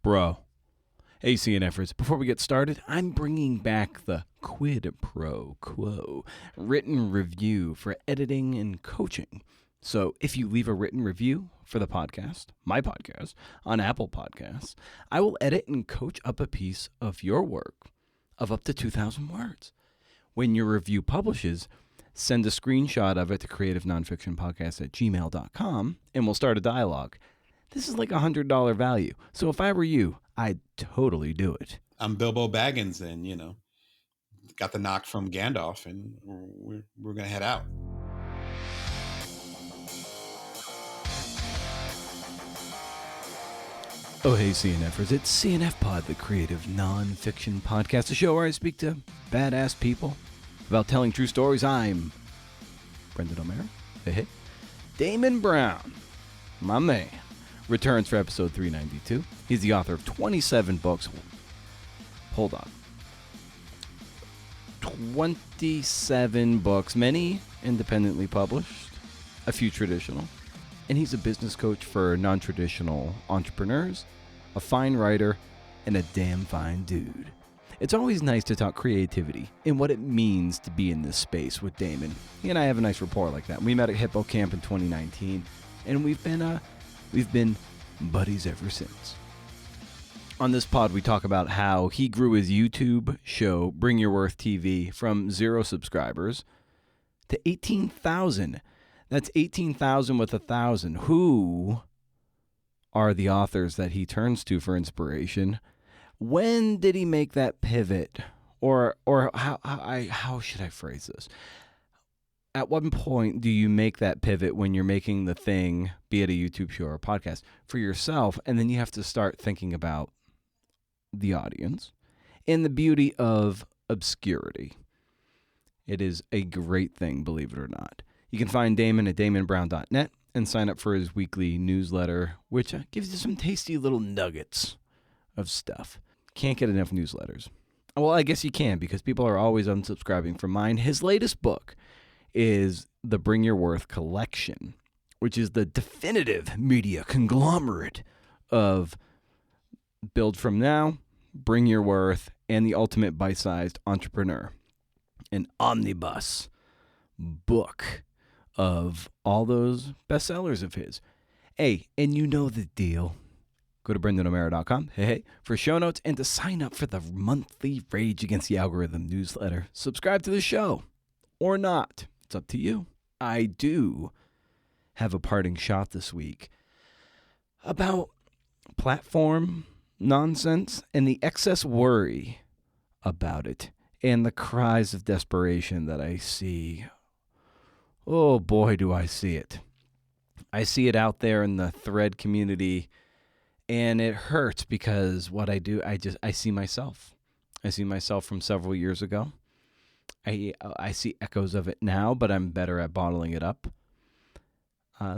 Bro. Hey, CNFers, before we get started, I'm bringing back the quid pro quo written review for editing and coaching. So if you leave a written review for the podcast, my podcast, on Apple Podcasts, I will edit and coach up a piece of your work of up to 2,000 words. When your review publishes, send a screenshot of it to creativenonfictionpodcast@gmail.com and we'll start a dialogue. This is like $100 value. So if I were you, I'd totally do it. I'm Bilbo Baggins and, got the knock from Gandalf and we're going to head out. Oh, hey, CNFers. It's CNF Pod, the creative nonfiction podcast, a show where I speak to badass people about telling true stories. I'm Brendan O'Mara. Hey. Damon Brown, my man, returns for episode 392. He's the author of 27 books. Hold on. 27 books, many independently published, a few traditional. And he's a business coach for non-traditional entrepreneurs, a fine writer, and a damn fine dude. It's always nice to talk creativity and what it means to be in this space with Damon. He and I have a nice rapport like that. We met at Hippo Camp in 2019, and we've been buddies ever since. On this pod, we talk about how he grew his YouTube show, Bring Your Worth TV, from 0 subscribers to 18,000. That's 18,000 with 1,000. Who are the authors that he turns to for inspiration? When did he make that pivot? Or how should I phrase this? At what point do you make that pivot when you're making the thing, be it a YouTube show or a podcast, for yourself, and then you have to start thinking about the audience and the beauty of obscurity? It is a great thing, believe it or not. You can find Damon at damonbrown.net and sign up for his weekly newsletter, which gives you some tasty little nuggets of stuff. Can't get enough newsletters. Well, I guess you can, because people are always unsubscribing from mine. His latest book is the Bring Your Worth Collection, which is the definitive media conglomerate of Build From Now, Bring Your Worth, and the Ultimate Bite-Sized Entrepreneur. An omnibus book of all those bestsellers of his. Hey, and you know the deal. Go to BrendanO'Mara.com for show notes and to sign up for the monthly Rage Against the Algorithm newsletter. Subscribe to the show or not. It's up to you. I do have a parting shot this week about platform nonsense and the excess worry about it and the cries of desperation that I see. Oh boy, do I see it. I see it out there in the thread community, and it hurts because what I do, I see myself. I see myself from several years ago. I see echoes of it now, but I'm better at bottling it up.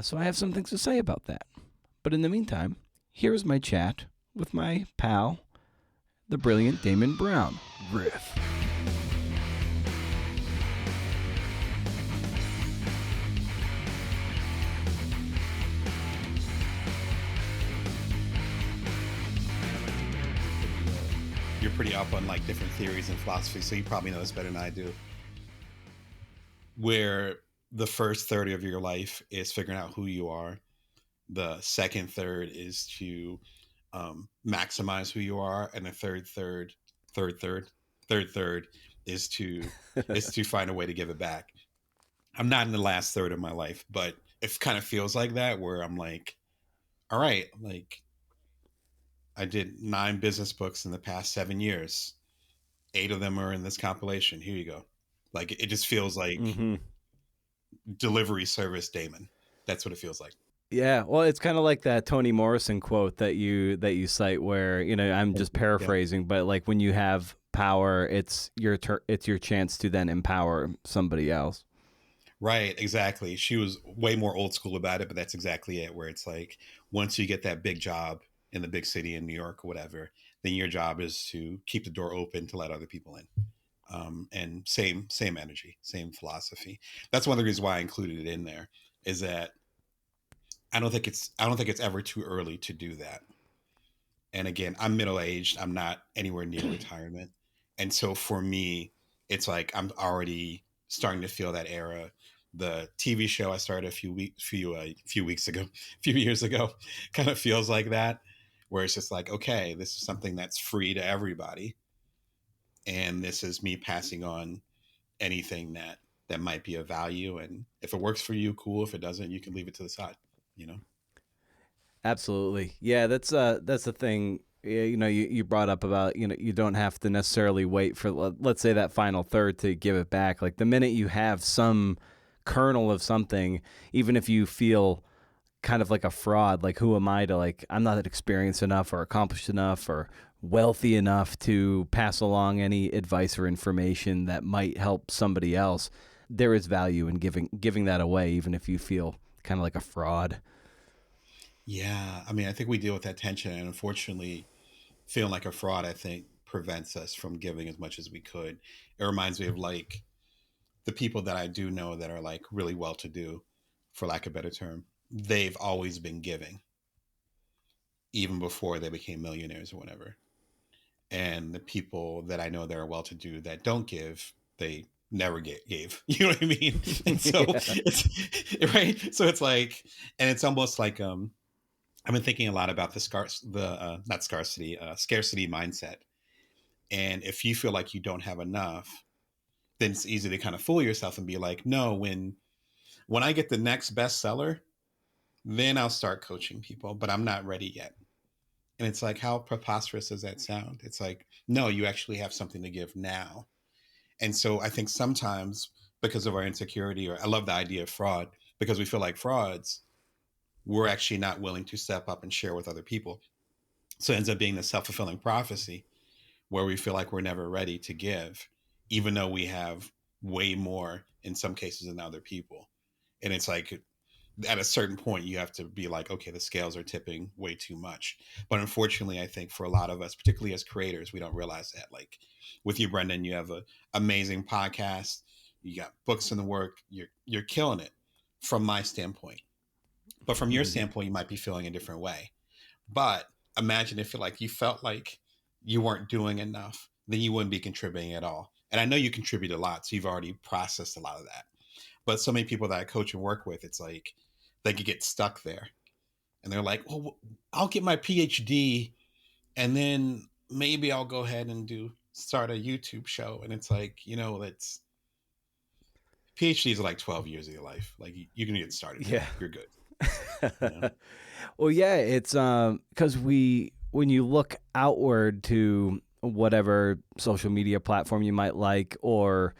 So I have some things to say about that. But in the meantime, here's my chat with my pal, the brilliant Damon Brown. Riff. You're pretty up on like different theories and philosophy, so you probably know this better than I do. Where the first third of your life is figuring out who you are. The second third is to maximize who you are, and the third third is to find a way to give it back. I'm not in the last third of my life, but it kind of feels like that, where I'm like, all right, like I did 9 business books in the past 7 years. 8 of them are in this compilation. Here you go. Like it just feels like delivery service Damon. That's what it feels like. Yeah, well, it's kind of like that Toni Morrison quote that you cite, where I'm just paraphrasing, but like when you have power, it's your chance to then empower somebody else. Right, exactly. She was way more old school about it, but that's exactly it. Where it's like once you get that big job in the big city in New York or whatever, then your job is to keep the door open to let other people in. And same energy, same philosophy. That's one of the reasons why I included it in there, is that I don't think it's ever too early to do that. And again, I'm middle aged. I'm not anywhere near retirement. And so for me, it's like I'm already starting to feel that era. The TV show I started few weeks ago, a few years ago, kind of feels like that, where it's just like, okay, this is something that's free to everybody, and this is me passing on anything that might be of value. And if it works for you, cool. If it doesn't, you can leave it to the side. You know. Absolutely. Yeah, that's the thing. Yeah, you brought up about, you don't have to necessarily wait for, let's say, that final third to give it back. Like the minute you have some kernel of something, even if you feel kind of like a fraud, like who am I to, like, I'm not experienced enough or accomplished enough or wealthy enough to pass along any advice or information that might help somebody else. There is value in giving that away, even if you feel kind of like a fraud. Yeah, I mean, I think we deal with that tension, and unfortunately, feeling like a fraud, I think, prevents us from giving as much as we could. It reminds me of like the people that I do know that are like really well to do, for lack of a better term. They've always been giving, even before they became millionaires or whatever. And the people that I know that are well to do that don't give, they never gave. You know what I mean? And so Yeah. it's right. So it's like, and it's almost like I've been thinking a lot about the not scarcity, scarcity mindset. And if you feel like you don't have enough, then it's easy to kind of fool yourself and be like, no, when I get the next bestseller, then I'll start coaching people, but I'm not ready yet. And it's like, how preposterous does that sound? It's like, no, you actually have something to give now. And so I think sometimes because of our insecurity, or I love the idea of fraud, because we feel like frauds, we're actually not willing to step up and share with other people. So it ends up being the self fulfilling prophecy where we feel like we're never ready to give, even though we have way more in some cases than other people. And it's like at a certain point, you have to be like, okay, the scales are tipping way too much. But unfortunately, I think for a lot of us, particularly as creators, we don't realize that. Like with you, Brendan, you have an amazing podcast. You got books in the work. You're killing it from my standpoint. But from your standpoint, you might be feeling a different way. But imagine if like you felt like you weren't doing enough, then you wouldn't be contributing at all. And I know you contribute a lot, so you've already processed a lot of that. But so many people that I coach and work with, it's like they could get stuck there. And they're like, well, I'll get my PhD and then maybe I'll go ahead and start a YouTube show. And it's like, that's PhDs are like 12 years of your life. Like you can get started Yeah. now. You're good. You know? Well, yeah, it's because when you look outward to whatever social media platform you might like, or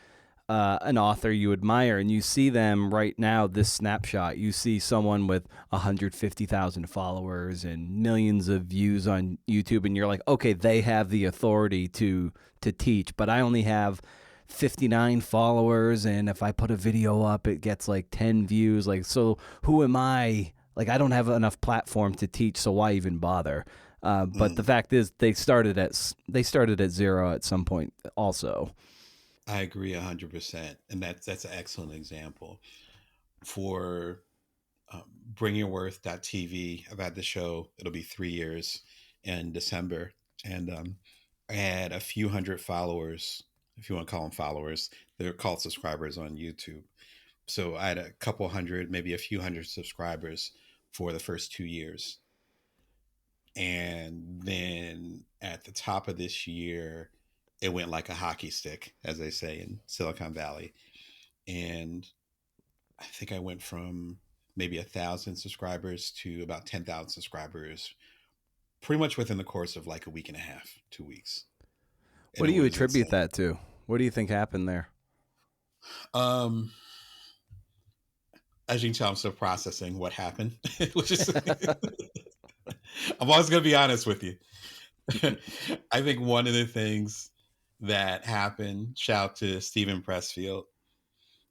an author you admire, and you see them right now, this snapshot, you see someone with 150,000 followers and millions of views on YouTube, and you're like, okay, they have the authority to teach, but I only have 59 followers, and if I put a video up, it gets like 10 views. Like, so who am I? Like, I don't have enough platform to teach, so why even bother? But the Mm, fact is, they started at zero at some point, also. I agree 100%. And that's an excellent example for bringyourworth.tv. I've had the show, it'll be 3 years in December. And I had a few hundred followers, if you want to call them followers. They're called subscribers on YouTube. So I had a couple hundred, maybe a few hundred subscribers for the first 2 years. And then at the top of this year, it went like a hockey stick, as they say in Silicon Valley. And I think I went from maybe 1,000 subscribers to about 10,000 subscribers pretty much within the course of like a week and a half, 2 weeks. What And do it you was attribute insane. that to? What do you think happened there? Um, as you can tell, I'm still processing what happened, which is, I'm always going to be honest with you. I think one of the things that happened, shout to Stephen Pressfield,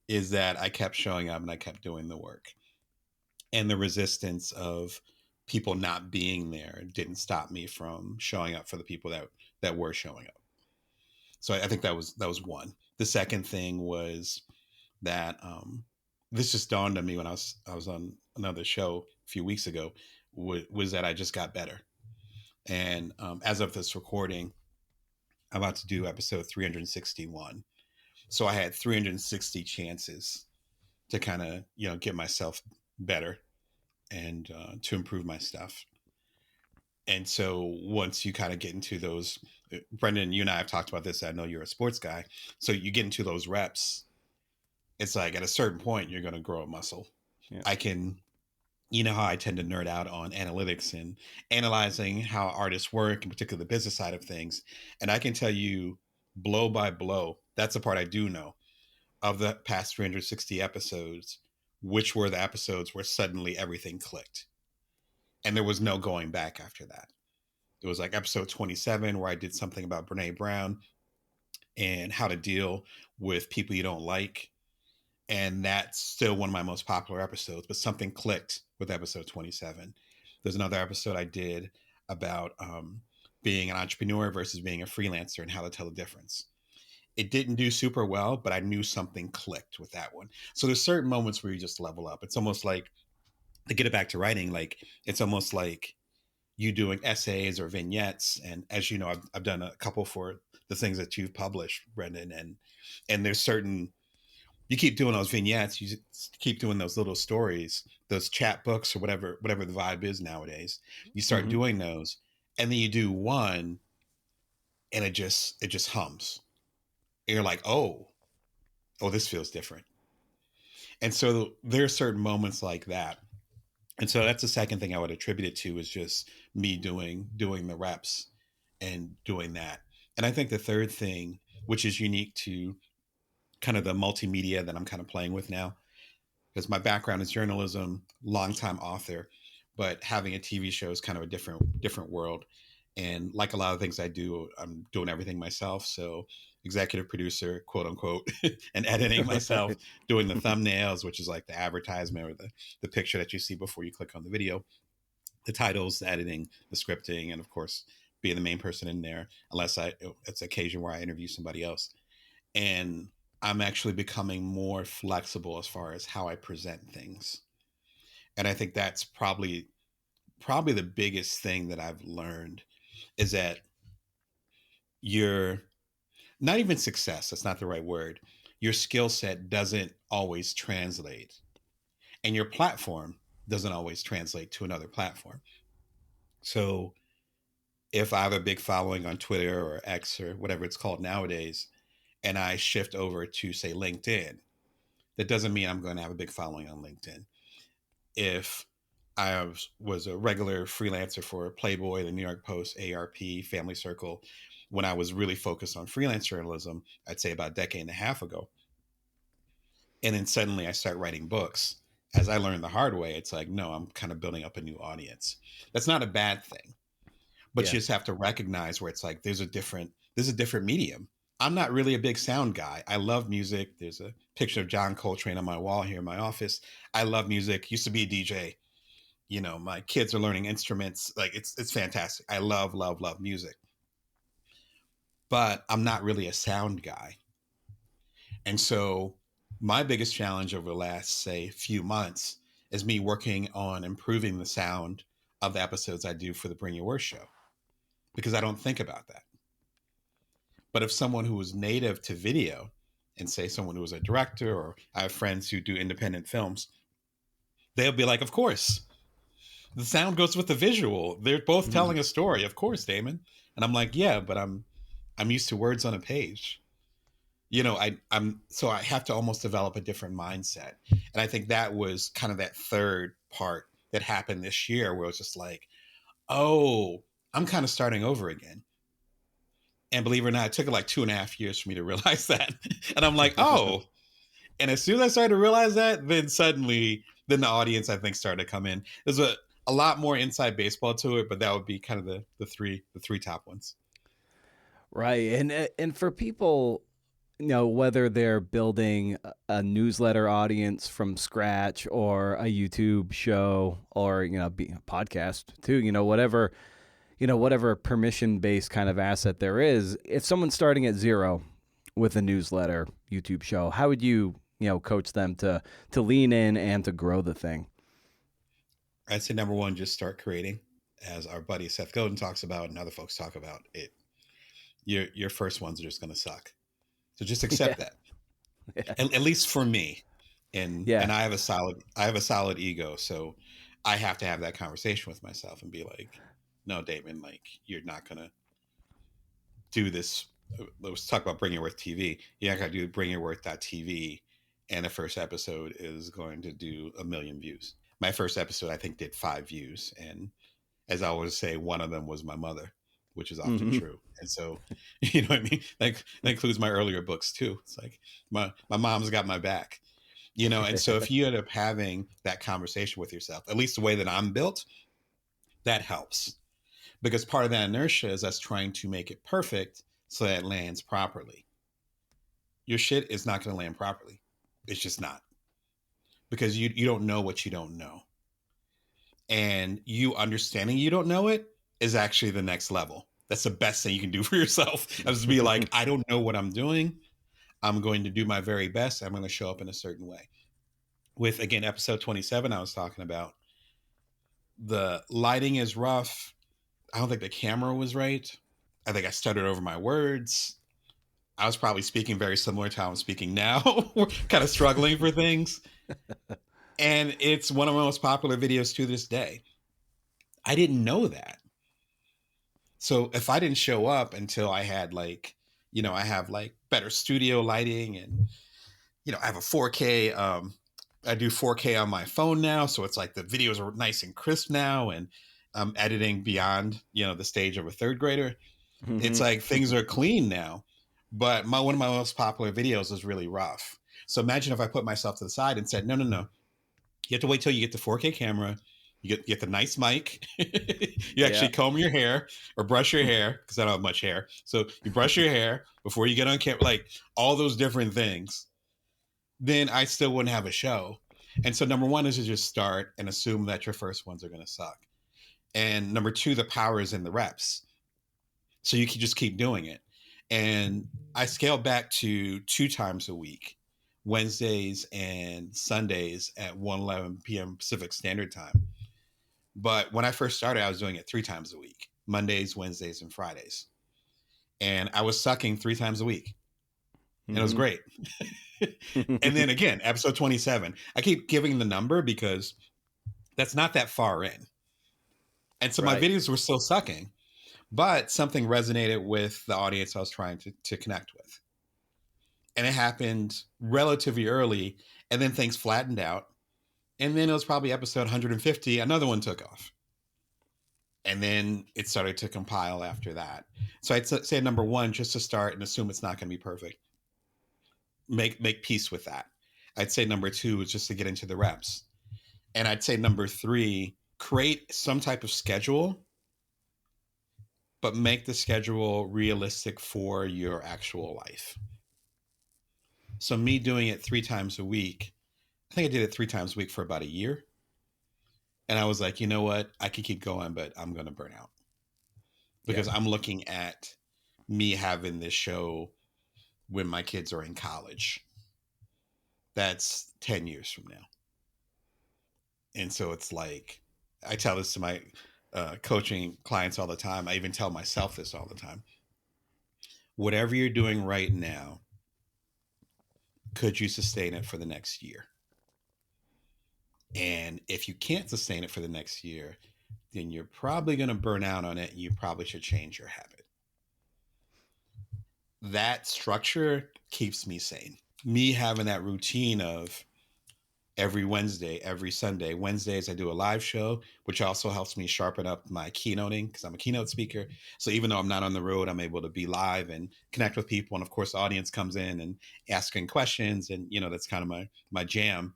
is that I kept showing up and I kept doing the work. And the resistance of people not being there didn't stop me from showing up for the people that were showing up. So I think that was one. The second thing was that this just dawned on me when I was on another show a few weeks ago, was that I just got better. And as of this recording, I'm about to do episode 361. So I had 360 chances to kind of, get myself better and to improve my stuff. And so once you kind of get into those, Brendan, you and I have talked about this. I know you're a sports guy. So you get into those reps, it's like at a certain point, you're going to grow a muscle. Yeah. I can, how I tend to nerd out on analytics and analyzing how artists work, in particular the business side of things. And I can tell you blow by blow, that's the part I do know of the past 360 episodes, which were the episodes where suddenly everything clicked. And there was no going back after that. It was like episode 27 where I did something about Brene Brown and how to deal with people you don't like. And that's still one of my most popular episodes, but something clicked with episode 27. There's another episode I did about being an entrepreneur versus being a freelancer and how to tell the difference. It didn't do super well, but I knew something clicked with that one. So there's certain moments where you just level up. It's almost like, to get it back to writing, like it's almost like you doing essays or vignettes. And as you know, I've done a couple for the things that you've published, Brendan, and there's certain, you keep doing those vignettes, you keep doing those little stories, those chat books or whatever the vibe is nowadays. You start doing those, and then you do one, and it just hums. And you're like, oh, this feels different. And so there are certain moments like that. And so that's the second thing I would attribute it to, is just me doing the reps and doing that. And I think the third thing, which is unique to kind of the multimedia that I'm kind of playing with now, because my background is journalism, longtime author, but having a TV show is kind of a different world. And like a lot of things I do, I'm doing everything myself. So executive producer, quote unquote, and editing myself, Right. doing the thumbnails, which is like the advertisement or the picture that you see before you click on the video, the titles, the editing, the scripting, and of course, being the main person in there, unless it's an occasion where I interview somebody else. And I'm actually becoming more flexible as far as how I present things. And I think that's probably the biggest thing that I've learned, is that your, not even success, that's not the right word. Your skill set doesn't always translate, and your platform doesn't always translate to another platform. So if I have a big following on Twitter or X or whatever it's called nowadays, and I shift over to, say, LinkedIn, that doesn't mean I'm going to have a big following on LinkedIn. If I was a regular freelancer for Playboy, the New York Post, ARP, Family Circle, when I was really focused on freelance journalism, I'd say about a decade and a half ago. And then suddenly I start writing books. As I learned the hard way, it's like, no, I'm kind of building up a new audience. That's not a bad thing, but Yeah. you just have to recognize where it's like, there's a different medium. I'm not really a big sound guy. I love music. There's a picture of John Coltrane on my wall here in my office. I love music. Used to be a DJ. My kids are learning instruments. Like it's fantastic. I love music, but I'm not really a sound guy. And so my biggest challenge over the last, say, few months is me working on improving the sound of the episodes I do for the Bring Your Worst show, because I don't think about that. But if someone who is native to video, and say someone who is a director, or I have friends who do independent films, they'll be like, of course, the sound goes with the visual. They're both telling a story. Of course, Damon. And I'm like, yeah, but I'm used to words on a page. So I have to almost develop a different mindset. And I think that was kind of that third part that happened this year, where it was just like, oh, I'm kind of starting over again. And believe it or not, it took like 2.5 years for me to realize that. And I'm like, oh. And as soon as I started to realize that, then suddenly, the audience, I think, started to come in. There's a lot more inside baseball to it, but that would be kind of the three top ones. Right. And for people, whether they're building a newsletter audience from scratch, or a YouTube show, or, a podcast too, whatever permission-based kind of asset there is, if someone's starting at zero with a newsletter, YouTube show, how would you, coach them to lean in and to grow the thing? I'd say number one, just start creating. as our buddy Seth Godin talks about and other folks talk about, it your first ones are just going to suck. So just Yeah. accept that. Yeah. At least for me. And Yeah. I have a solid ego, so I have to have that conversation with myself and be like, no, Damon, like you're not going to do this. Let's talk about Bring Your Worth TV. You're not going to do Bring Your Worth.tv, and the first episode is going to do 1 million views. My first episode, I think, did 5 views. And as I always say, one of them was my mother, which is often Hmm. true. And so, you know what I mean? Like, that includes my earlier books too. It's like my mom's got my back, you know? And so if you end up having that conversation with yourself, at least the way that I'm built, that helps, because part of that inertia is us trying to make it perfect so that it lands properly. Your shit is not going to land properly. It's just not, because you don't know what you don't know. And you understanding you don't know it is actually the next level. That's the best thing you can do for yourself. Is to be like, I don't know what I'm doing. I'm going to do my very best. I'm going to show up in a certain way. With, again, episode 27, I was talking about the lighting is rough. I don't think the camera was right. I think I stuttered over my words. I was probably speaking very similar to how I'm speaking now. We're kind of struggling for things. And it's one of my most popular videos to this day. I didn't know that. So if I didn't show up until I had like, I have like better studio lighting, and, I have a 4K, I do 4K on my phone now. So it's like the videos are nice and crisp now, and I'm editing beyond, the stage of a third grader. It's Hmm. like things are clean now, but one of my most popular videos is really rough. So imagine if I put myself to the side and said, no, no, no, you have to wait till you get the 4K camera. You get the nice mic. You actually Yeah. comb your hair or brush your hair, because I don't have much hair. So you brush your hair before you get on camera, like all those different things. Then I still wouldn't have a show. And so number one is to just start and assume that your first ones are going to suck. And number two, the power is in the reps. So you can just keep doing it. And I scaled back to 2 times a week, Wednesdays and Sundays at 1:11 p.m. Pacific Standard Time. But when I first started, I was doing it 3 times a week, Mondays, Wednesdays, and Fridays. And I was sucking 3 times a week. And it was Hmm. great. And then again, episode 27, I keep giving the number because that's not that far in. And so my Right. videos were still sucking, but something resonated with the audience I was trying to connect with. And it happened relatively early. And then things flattened out. And then it was probably episode 150, another one took off. And then it started to compile after that. So I'd say number one, just to start and assume it's not going to be perfect. Make peace with that. I'd say number two is just to get into the reps. And I'd say number three, create some type of schedule, but make the schedule realistic for your actual life. So me doing it 3 times a week, I think I did it 3 times a week for about a year. And I was like, you know what? I could keep going, but I'm going to burn out, Yeah. because I'm looking at me having this show when my kids are in college. That's 10 years from now. And so it's like, I tell this to my coaching clients all the time. I even tell myself this all the time. Whatever you're doing right now, could you sustain it for the next year? And if you can't sustain it for the next year, then you're probably going to burn out on it. And you probably should change your habit. That structure keeps me sane. Me having that routine of every Wednesday, every Sunday. Wednesdays, I do a live show, which also helps me sharpen up my keynoting, because I'm a keynote speaker. So even though I'm not on the road, I'm able to be live and connect with people. And of course, the audience comes in and asking questions. And, that's kind of my jam.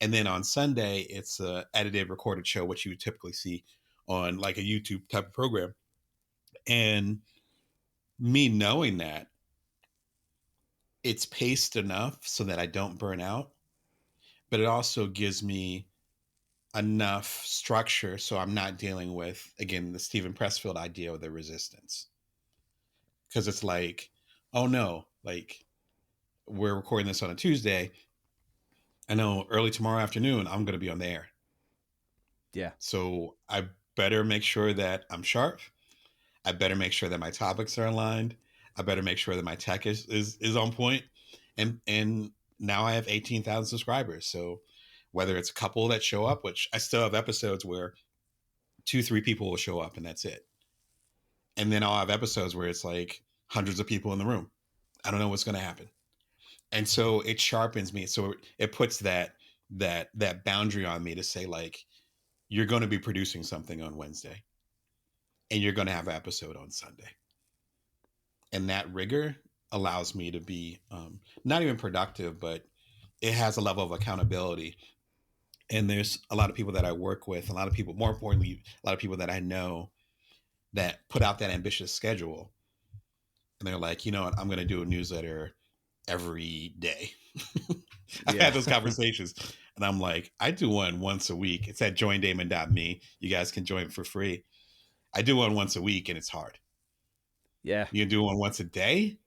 And then on Sunday, it's a edited, recorded show, which you would typically see on like a YouTube type of program. And me knowing that, it's paced enough so that I don't burn out, but it also gives me enough structure so I'm not dealing with, again, the Stephen Pressfield idea of the resistance. Because it's like, oh no, like we're recording this on a Tuesday. I know early tomorrow afternoon I'm going to be on the air. Yeah. So I better make sure that I'm sharp. I better make sure that my topics are aligned. I better make sure that my tech is on point. And now I have 18,000 subscribers. So whether it's a couple that show up, which I still have episodes where 2, 3 people will show up and that's it. And then I'll have episodes where it's like hundreds of people in the room. I don't know what's going to happen. And so it sharpens me. So it puts that boundary on me to say, like, you're going to be producing something on Wednesday and you're going to have an episode on Sunday. And that rigor allows me to be not even productive, but it has a level of accountability. And there's a lot of people that I work with, a lot of people, more importantly, a lot of people that I know that put out that ambitious schedule. And they're like, you know what, I'm going to do a newsletter every day. I've had those conversations and I'm like, I do one once a week. It's at joindamon.me. You guys can join for free. I do one once a week and it's hard. Yeah. You do one once a day?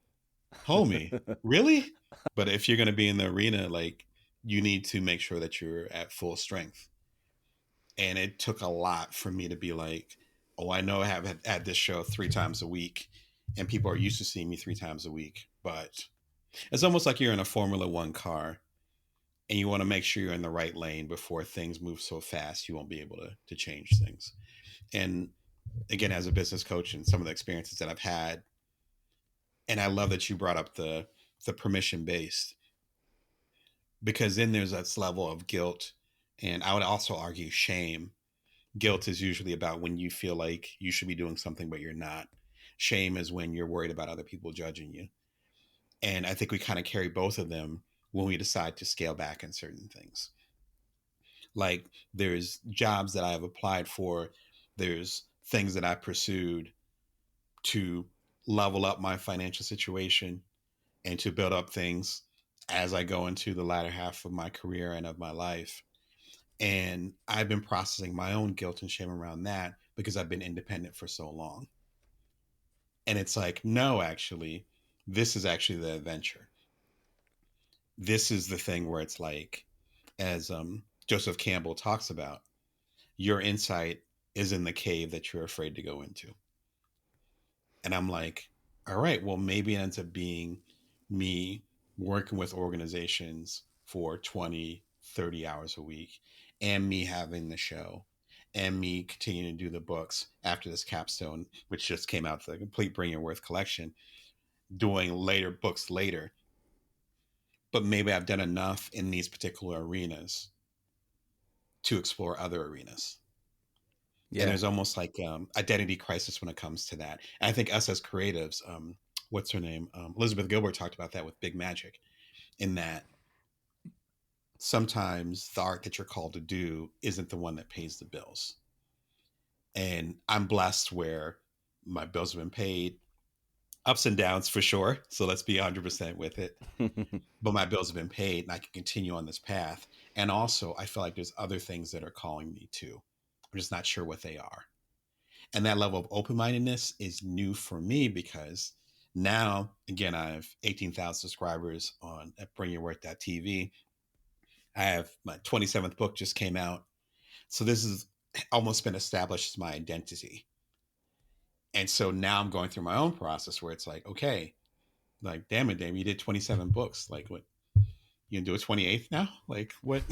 Homie, really? But if you're going to be in the arena, like, you need to make sure that you're at full strength. And it took a lot for me to be like, oh, I know I have had this show 3 times a week and people are used to seeing me 3 times a week. But it's almost like you're in a Formula One car and you want to make sure you're in the right lane before things move so fast you won't be able to change things. And again, as a business coach and some of the experiences that I've had, and I love that you brought up the permission based, because then there's this level of guilt, and I would also argue shame. Guilt is usually about when you feel like you should be doing something but you're not. Shame is when you're worried about other people judging you. And I think we kind of carry both of them when we decide to scale back in certain things. Like, there's jobs that I have applied for, there's things that I pursued to level up my financial situation and to build up things as I go into the latter half of my career and of my life. And I've been processing my own guilt and shame around that because I've been independent for so long. And it's like, no, actually, this is actually the adventure. This is the thing where it's like, as Joseph Campbell talks about, your insight is in the cave that you're afraid to go into. And I'm like, all right, well, maybe it ends up being me working with organizations for 20, 30 hours a week, and me having the show, and me continuing to do the books after this capstone, which just came out, the complete Bring Your Worth collection, doing later books later. But maybe I've done enough in these particular arenas to explore other arenas. Yeah. And there's almost like identity crisis when it comes to that. And I think us as creatives, what's her name? Elizabeth Gilbert talked about that with Big Magic, in that sometimes the art that you're called to do isn't the one that pays the bills. And I'm blessed where my bills have been paid, ups and downs for sure. So let's be 100% with it. But my bills have been paid and I can continue on this path. And also, I feel like there's other things that are calling me too. I'm just not sure what they are. And that level of open-mindedness is new for me because now, again, I have 18,000 subscribers on at bringyourworth.tv. I have my 27th book just came out. So this has almost been established as my identity. And so now I'm going through my own process where it's like, okay, like, damn it, Damon, you did 27 books. Like, what? You can do a 28th now? Like, what?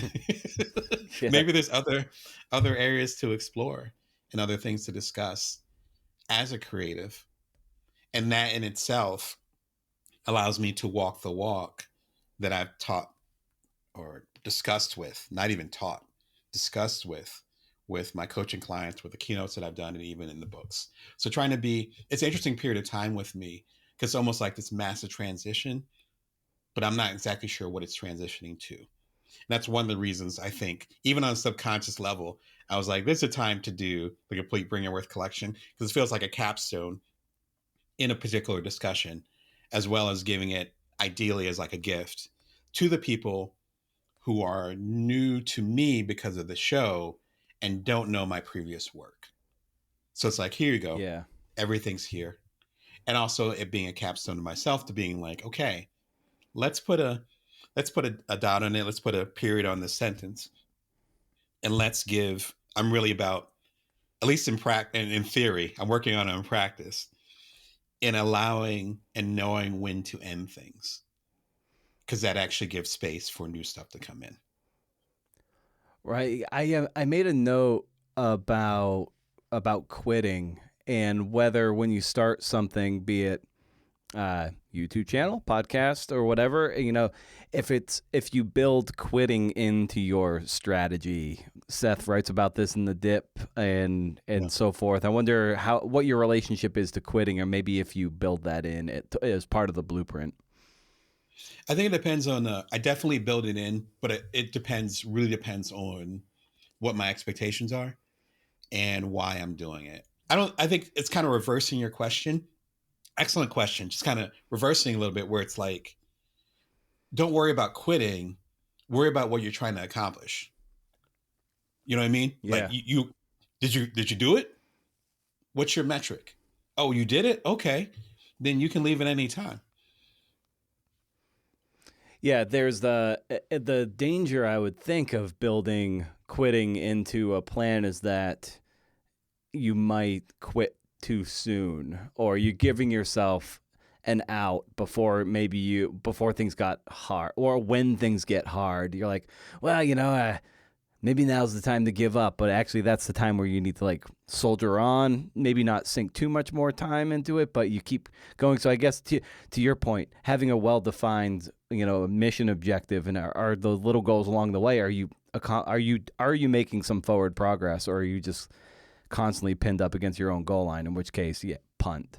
Yeah. Maybe there's other areas to explore and other things to discuss as a creative. And that in itself allows me to walk the walk that I've taught or discussed with, not even taught, discussed with my coaching clients, with the keynotes that I've done, and even in the books. So trying to be, it's an interesting period of time with me because it's almost like this massive transition, but I'm not exactly sure what it's transitioning to. And that's one of the reasons I think, even on a subconscious level, I was like, this is a time to do the complete Bring Your Worth collection because it feels like a capstone in a particular discussion, as well as giving it ideally as like a gift to the people who are new to me because of the show and don't know my previous work. So it's like, here you go. Yeah. Everything's here. And also it being a capstone to myself, to being like, okay, let's put a dot on it. Let's put a period on this sentence. And let's give, I'm really about at least in practice and in theory, I'm working on it in practice, in allowing and knowing when to end things, because that actually gives space for new stuff to come in. Right. I made a note about quitting and whether when you start something, be it YouTube channel, podcast, or whatever, if you build quitting into your strategy. Seth writes about this in the dip and Yeah. so forth. I wonder what your relationship is to quitting, or maybe if you build that in as part of the blueprint. I think it depends on. I definitely build it in, but it depends. Really depends on what my expectations are and why I'm doing it. I think it's kind of reversing your question. Excellent question. Just kind of reversing a little bit, where it's like, don't worry about quitting. Worry about what you're trying to accomplish. You know what I mean? Like Yeah. you did you do it? What's your metric? Oh, you did it? Okay. Then you can leave at any time. Yeah, there's the danger I would think of building quitting into a plan is that you might quit too soon, or you're giving yourself an out before things got hard, or when things get hard you're like, well, maybe now's the time to give up, but actually that's the time where you need to like soldier on, maybe not sink too much more time into it, but you keep going. So I guess to your point, having a well-defined, mission objective, and are the little goals along the way, are you making some forward progress, or are you just constantly pinned up against your own goal line, in which case, yeah, punt.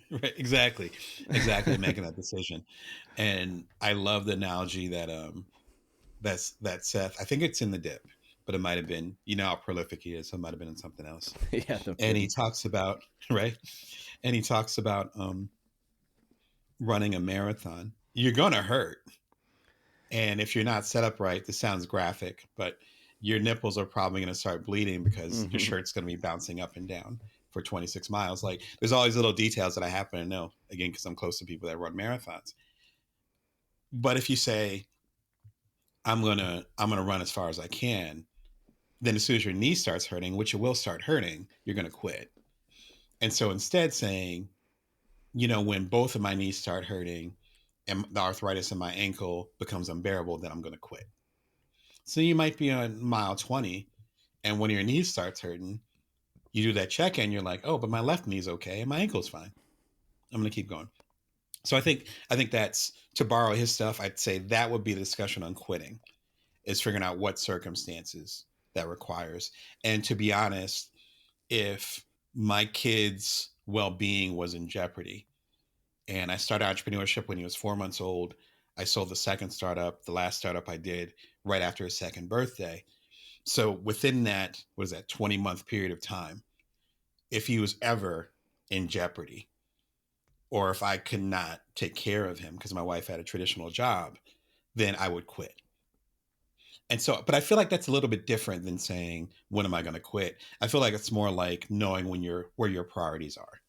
Right, exactly making that decision. And I love the analogy that Seth, I think it's in the dip, but it might have been, how prolific he is, so it might have been in something else. Yeah, no And he kidding. talks about right, and he talks about running a marathon. You're gonna hurt, and if you're not set up right, this sounds graphic, but your nipples are probably going to start bleeding because your Mm-hmm. shirt's going to be bouncing up and down for 26 miles. Like, there's all these little details that I happen to know, again, because I'm close to people that run marathons. But if you say, I'm gonna run as far as I can, then as soon as your knee starts hurting, which it will start hurting, you're gonna quit. And so instead saying, when both of my knees start hurting and the arthritis in my ankle becomes unbearable, then I'm gonna quit. So you might be on mile 20, and when your knee starts hurting, you do that check in, you're like, oh, but my left knee's okay and my ankle's fine. I'm gonna keep going. So I think that's, to borrow his stuff, I'd say that would be the discussion on quitting, is figuring out what circumstances that requires. And to be honest, if my kid's well-being was in jeopardy, and I started entrepreneurship when he was 4 months old, I sold the second startup, the last startup I did right after his second birthday. So within that, what is that, 20-month period of time, if he was ever in jeopardy, or if I could not take care of him because my wife had a traditional job, then I would quit. And so, but I feel like that's a little bit different than saying, when am I going to quit? I feel like it's more like knowing where your priorities are.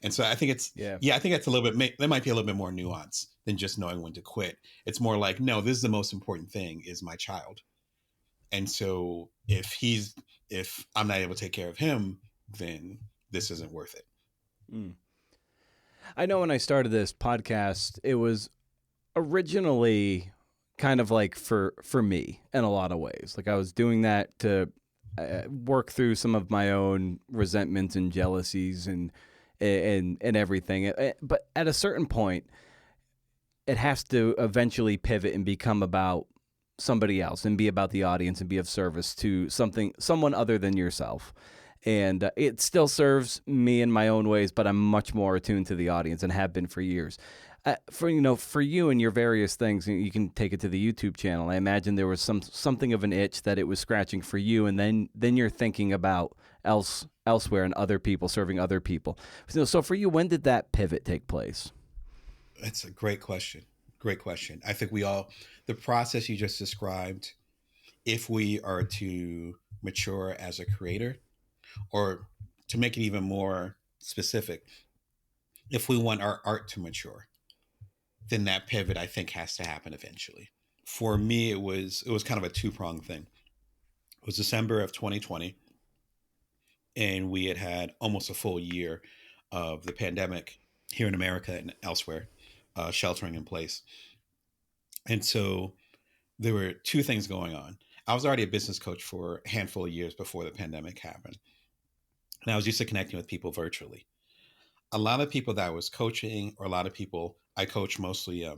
And so I think Yeah. I think that's a little bit, there might be a little bit more nuance than just knowing when to quit. It's more like, no, this is the most important thing, is my child. And so if I'm not able to take care of him, then this isn't worth it. Mm. I know when I started this podcast, it was originally kind of like for me in a lot of ways. Like I was doing that to work through some of my own resentments and jealousies and everything. But at a certain point, it has to eventually pivot and become about somebody else and be about the audience and be of service to someone other than yourself. And it still serves me in my own ways, but I'm much more attuned to the audience and have been for years. For you and your various things, you can take it to the YouTube channel. I imagine there was something of an itch that it was scratching for you, and then you're thinking about elsewhere and other people, serving other people. So for you, when did that pivot take place? That's a great question. Great question. I think the process you just described, if we are to mature as a creator, or to make it even more specific, if we want our art to mature, then that pivot, I think, has to happen eventually. For me, it was kind of a two-pronged thing. It was December of 2020. and we had almost a full year of the pandemic here in America and elsewhere, sheltering in place. And so there were two things going on. I was already a business coach for a handful of years before the pandemic happened, and I was used to connecting with people virtually. A lot of people that I was coaching, or a lot of people I coach, mostly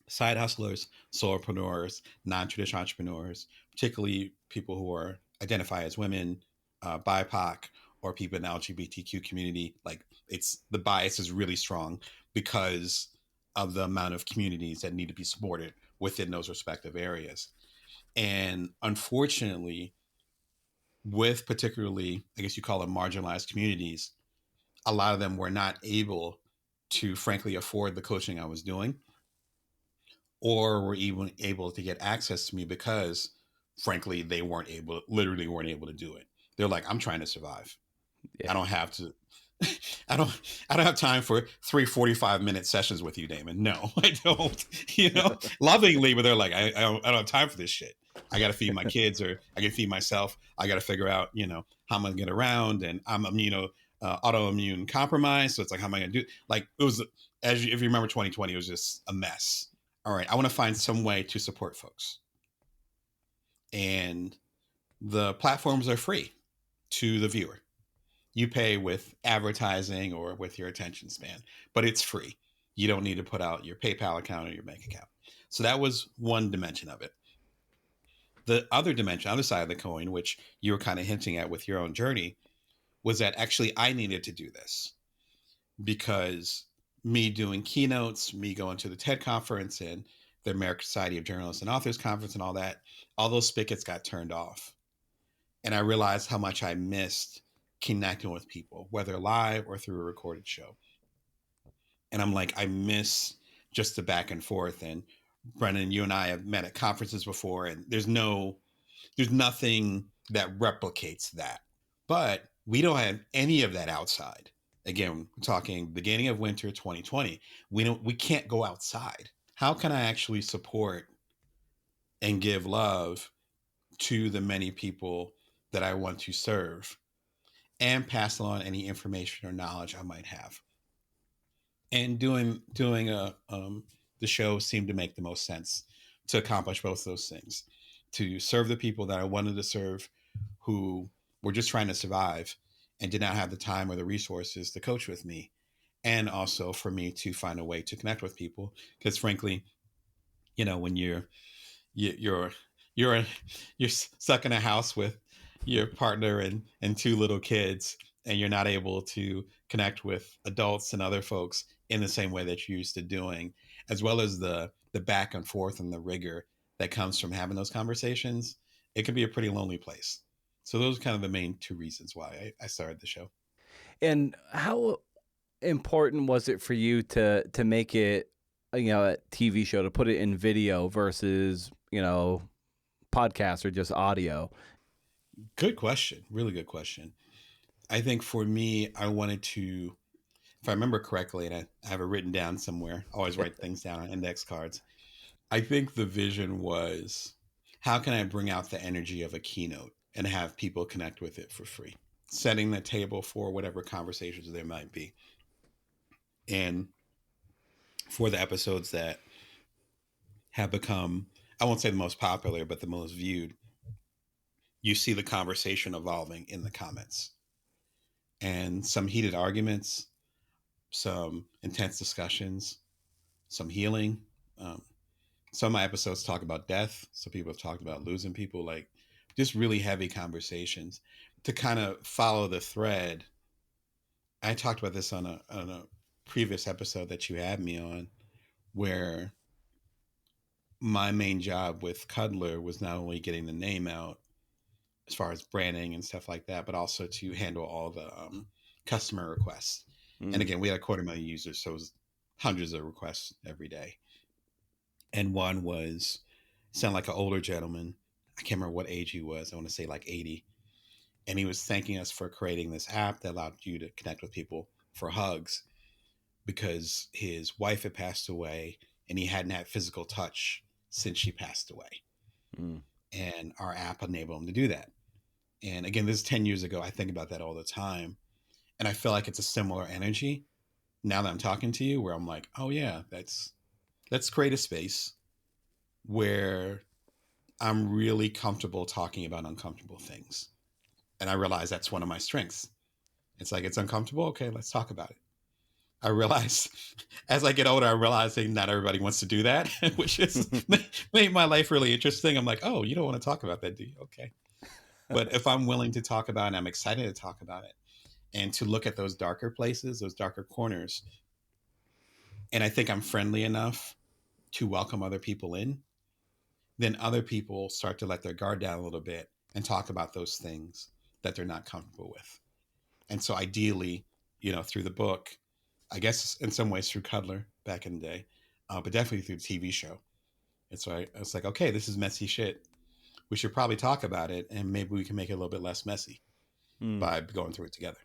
side hustlers, solopreneurs, non-traditional entrepreneurs, particularly people who are identify as women, BIPOC, or people in the LGBTQ community. Like, it's the bias is really strong because of the amount of communities that need to be supported within those respective areas. And unfortunately, with particularly, I guess you call them marginalized communities, a lot of them were not able to frankly afford the coaching I was doing, or were even able to get access to me because frankly they literally weren't able to do it. They're like, I'm trying to survive. I Yeah. don't have to I don't I don't have time for 3 45-minute sessions with you, Damon. No, I don't. Lovingly, but they're like, I don't have time for this shit. I got to feed my kids, or I got to feed myself. I got to figure out, how I'm gonna get around, and I'm autoimmune compromised. So it's like, how am I gonna do? Like, it was, if you remember 2020, it was just a mess. All right, I want to find some way to support folks, and the platforms are free to the viewer. You pay with advertising or with your attention span, but it's free. You don't need to put out your PayPal account or your bank account. So that was one dimension of it. The other dimension, other side of the coin, which you were kind of hinting at with your own journey, was that actually I needed to do this because me doing keynotes, me going to the TED conference and the American Society of Journalists and Authors conference and all those spigots got turned off. And I realized how much I missed connecting with people, whether live or through a recorded show. And I'm like, I miss just the back and forth. And Brennan, you and I have met at conferences before, and there's nothing that replicates that. But we don't have any of that outside. Again, we're talking beginning of winter 2020. We can't go outside. How can I actually support and give love to the many people that I want to serve, and pass along any information or knowledge I might have? And doing the show seemed to make the most sense to accomplish both those things: to serve the people that I wanted to serve, who were just trying to survive and did not have the time or the resources to coach with me, and also for me to find a way to connect with people, because frankly, when you're you're you're stuck in a house with your partner and two little kids, and you're not able to connect with adults and other folks in the same way that you used to doing, as well as the back and forth and the rigor that comes from having those conversations, it can be a pretty lonely place. So those are kind of the main two reasons why I started the show. And how important was it for you to make it, a TV show, to put it in video versus, podcast or just audio? Good question. Really good question. I think for me, I wanted to, if I remember correctly, and I have it written down somewhere, I always write things down on index cards. I think the vision was, how can I bring out the energy of a keynote and have people connect with it for free? Setting the table for whatever conversations there might be. And for the episodes that have become, I won't say the most popular, but the most viewed, you see the conversation evolving in the comments, and some heated arguments, some intense discussions, some healing. Um, some of my episodes talk about death. Some people have talked about losing people, like just really heavy conversations. To kind of follow the thread, I talked about this on a previous episode that you had me on, where my main job with Cuddler was not only getting the name out as far as branding and stuff like that, but also to handle all the customer requests. And Mm. again, we had 250,000 users, so it was hundreds of requests every day. And one was, sound like an older gentleman. I can't remember what age he was. I want to say like 80. And he was thanking us for creating this app that allowed you to connect with people for hugs, because his wife had passed away and he hadn't had physical touch since she passed away. Mm. And our app enabled him to do that. And again, this is 10 years ago. I think about that all the time. And I feel like it's a similar energy now that I'm talking to you, where I'm like, oh yeah, let's create a space where I'm really comfortable talking about uncomfortable things. And I realize that's one of my strengths. It's like, it's uncomfortable. Okay, let's talk about it. I realize as I get older, I'm realizing not everybody wants to do that, which has made my life really interesting. I'm like, oh, you don't want to talk about that, do you? Okay. But if I'm willing to talk about it, and I'm excited to talk about it and to look at those darker places, those darker corners, and I think I'm friendly enough to welcome other people in, then other people start to let their guard down a little bit and talk about those things that they're not comfortable with. And so ideally, through the book, I guess in some ways through Cuddler back in the day, but definitely through the TV show. And so I was like, okay, this is messy shit. We should probably talk about it, and maybe we can make it a little bit less messy by going through it together,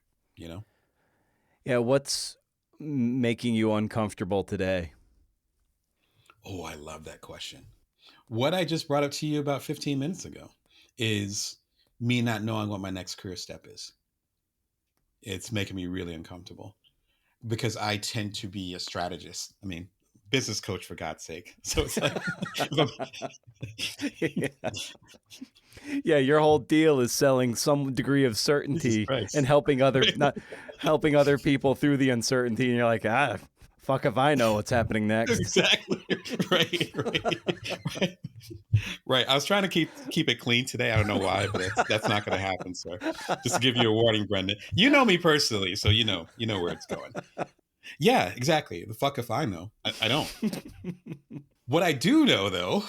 Yeah, what's making you uncomfortable today? Oh, I love that question. What I just brought up to you about 15 minutes ago is me not knowing what my next career step is. It's making me really uncomfortable because I tend to be a strategist. I mean, business coach for God's sake. So it's like, Yeah. Yeah, your whole deal is selling some degree of Jesus certainty and Christ. helping Right. not helping other people through the uncertainty. And you're like, fuck if I know what's happening next. Exactly. Right. Right. I was trying to keep it clean today. I don't know why, but that's not going to happen, sir. Just to give you a warning, Brendan. You know me personally, so you know where it's going. Yeah, exactly. The fuck if I know. I don't. What I do know, though,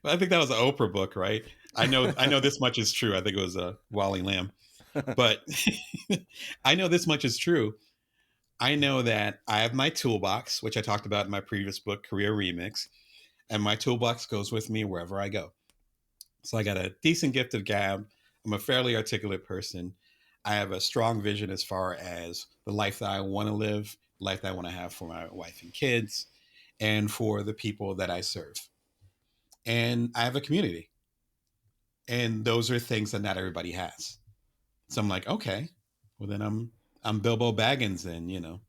I think that was an Oprah book, right? I know this much is true. I think it was Wally Lamb, but I know this much is true. I know that I have my toolbox, which I talked about in my previous book, Career Remix, and my toolbox goes with me wherever I go. So I got a decent gift of gab. I'm a fairly articulate person. I have a strong vision as far as the life that I want to live, life that I want to have for my wife and kids, and for the people that I serve. And I have a community. And those are things that not everybody has. So I'm like, okay, well then I'm Bilbo Baggins, and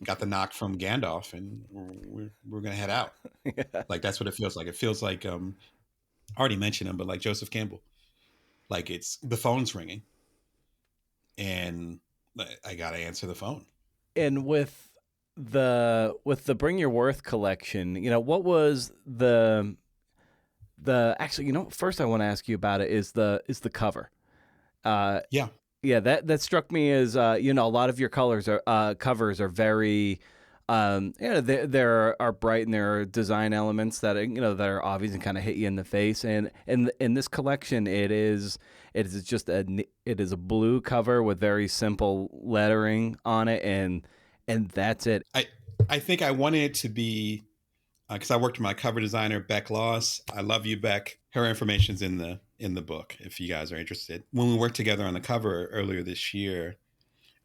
got the knock from Gandalf, and we're gonna head out. Yeah. Like that's what it feels like. It feels like I already mentioned him, but like Joseph Campbell. Like it's the phone's ringing, and I gotta answer the phone. And with the Bring Your Worth collection, what was the actually, first I want to ask you about it is the cover. Yeah. Yeah, that struck me as a lot of your covers are very there are bright, and there are design elements that that are obvious and kind of hit you in the face. And in this collection, it is just it is a blue cover with very simple lettering on it, and that's it. I think I wanted it to be because I worked with my cover designer Beck Loss. I love you, Beck. Her information's in the book if you guys are interested. When we worked together on the cover earlier this year,